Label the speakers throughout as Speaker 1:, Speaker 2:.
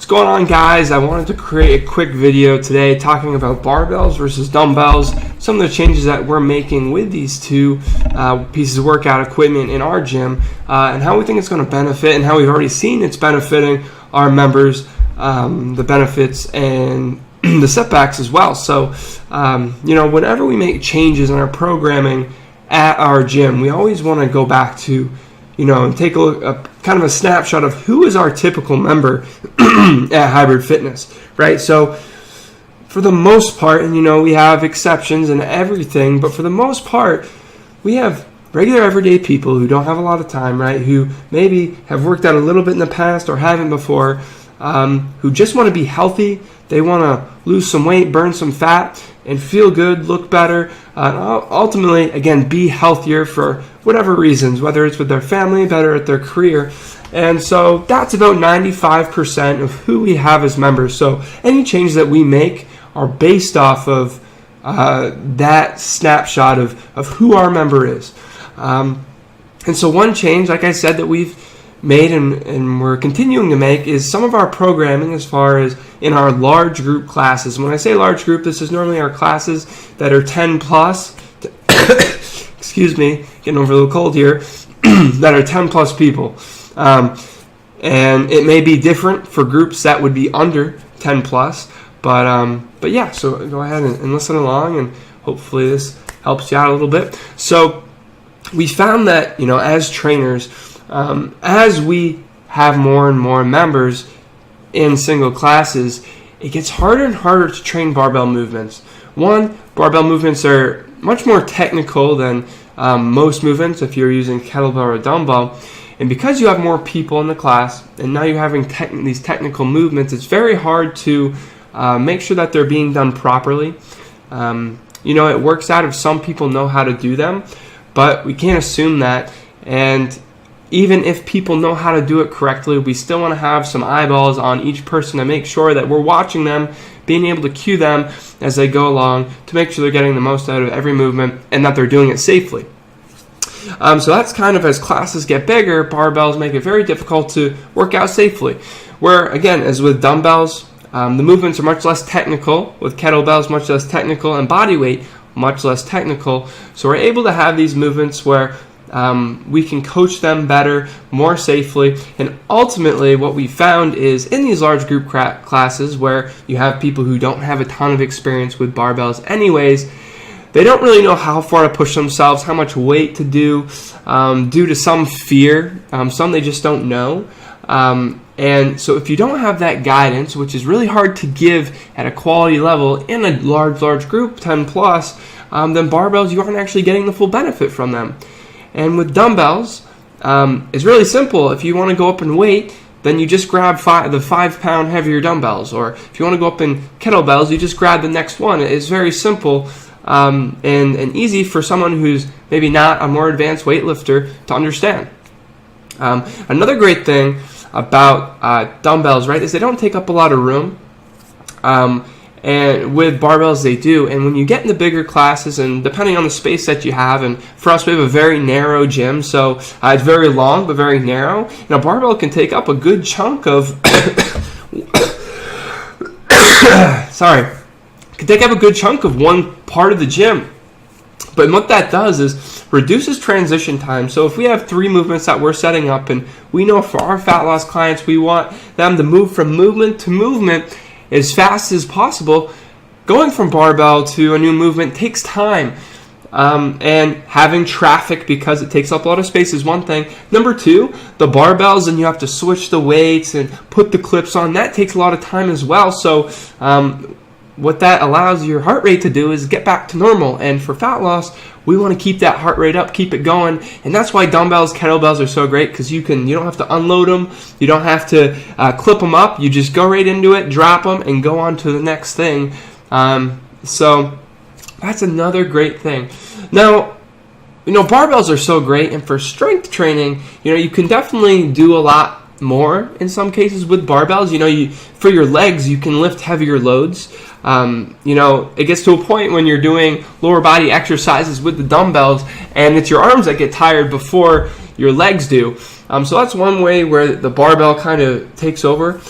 Speaker 1: going on, guys? I wanted to create a quick video today talking about barbells versus dumbbells, some of the changes that we're making with these two pieces of workout equipment in our gym, and how we think it's going to benefit and how we've already seen it's benefiting our members, the benefits and the setbacks as well. So, whenever we make changes in our programming at our gym, we always want to go back to and take a look, kind of a snapshot of who is our typical member at Hybrid Fitness, right? So for the most part, and we have exceptions and everything, but for the most part, we have regular everyday people who don't have a lot of time, right? Who maybe have worked out a little bit in the past or haven't before, who just want to be healthy. They want to lose some weight, burn some fat, and feel good, look better, ultimately, again, be healthier for whatever reasons, whether it's with their family, better at their career. And so that's about 95% of who we have as members. So any changes that we make are based off of that snapshot of who our member is. And so one change, like I said, that we've made and we're continuing to make is some of our programming as far as in our large group classes. And when I say large group, this is normally our classes that are 10 plus, excuse me, getting over a little cold here, that are 10 plus people. And it may be different for groups that would be under 10 plus, but yeah, so go ahead and listen along, and hopefully this helps you out a little bit. So we found that, as trainers, as we have more and more members in single classes, it gets harder and harder to train barbell movements. One, barbell movements are much more technical than most movements if you're using kettlebell or a dumbbell. And because you have more people in the class, and now you're having these technical movements, it's very hard to make sure that they're being done properly. It works out if some people know how to do them, but we can't assume that. And even if people know how to do it correctly, we still want to have some eyeballs on each person to make sure that we're watching them, being able to cue them as they go along to make sure they're getting the most out of every movement and that they're doing it safely. So that's kind of, as classes get bigger, barbells make it very difficult to work out safely. Where, again, as with dumbbells, the movements are much less technical, with kettlebells much less technical, and body weight much less technical. So we're able to have these movements where we can coach them better, more safely, and ultimately what we found is in these large group classes where you have people who don't have a ton of experience with barbells anyways, they don't really know how far to push themselves, how much weight to do, due to some fear, some they just don't know. And so if you don't have that guidance, which is really hard to give at a quality level in a large group, 10 plus, then barbells, you aren't actually getting the full benefit from them. And with dumbbells, it's really simple. If you want to go up in weight, then you just grab the 5 pound heavier dumbbells. Or if you want to go up in kettlebells, you just grab the next one. It's very simple and easy for someone who's maybe not a more advanced weightlifter to understand. Another great thing about dumbbells, right, is they don't take up a lot of room. And with barbells, they do. And when you get into bigger classes, and depending on the space that you have, and for us, we have a very narrow gym, so it's very long but very narrow. And a barbell can take up a good chunk of can take up a good chunk of one part of the gym. But what that does is reduces transition time. So if we have 3 movements that we're setting up, and we know for our fat loss clients, we want them to move from movement to movement as fast as possible, going from barbell to a new movement takes time. And having traffic, because it takes up a lot of space, is one thing. Number 2, the barbells, and you have to switch the weights and put the clips on. That takes a lot of time as well. So what that allows your heart rate to do is get back to normal. And for fat loss, we want to keep that heart rate up, keep it going. And that's why dumbbells, kettlebells are so great, because you don't have to unload them. You don't have to clip them up. You just go right into it, drop them, and go on to the next thing. So that's another great thing. Now, barbells are so great, and for strength training, you can definitely do a lot more in some cases with barbells. For your legs, you can lift heavier loads. It gets to a point when you're doing lower body exercises with the dumbbells, and it's your arms that get tired before your legs do. So that's one way where the barbell kind of takes over.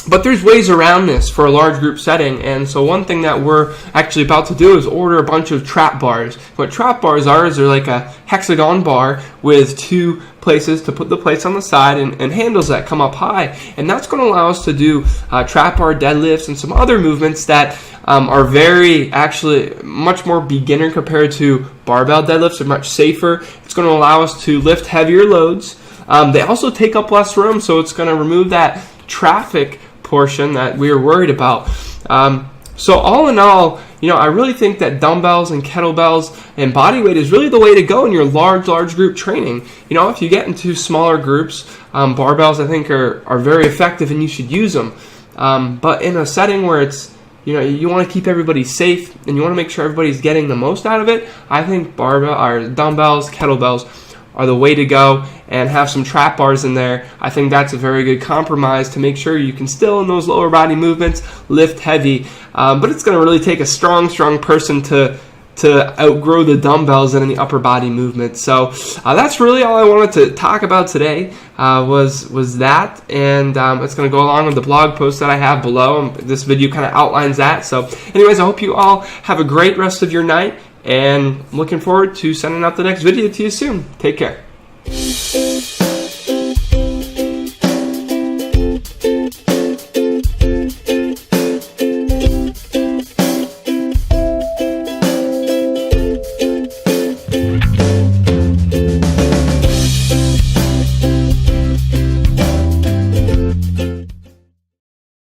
Speaker 1: But there's ways around this for a large group setting, and so one thing that we're actually about to do is order a bunch of trap bars. What trap bars are is they're like a hexagon bar with 2 places to put the plates on the side and handles that come up high, and that's going to allow us to do trap bar deadlifts and some other movements that are actually much more beginner compared to barbell deadlifts. They're much safer. It's going to allow us to lift heavier loads. They also take up less room, so it's going to remove that traffic portion that we were worried about. So all in all, I really think that dumbbells and kettlebells and body weight is really the way to go in your large group training. If you get into smaller groups, barbells I think are very effective and you should use them. But in a setting where it's you want to keep everybody safe and you want to make sure everybody's getting the most out of it, I think dumbbells, kettlebells are the way to go, and have some trap bars in there. I think that's a very good compromise to make sure you can still, in those lower body movements, lift heavy. But it's going to really take a strong person to outgrow the dumbbells in the upper body movement. So that's really all I wanted to talk about today, was that, and it's going to go along with the blog post that I have below. This video kind of outlines that. So anyways, I hope you all have a great rest of your night, and looking forward to sending out the next video to you soon. Take care.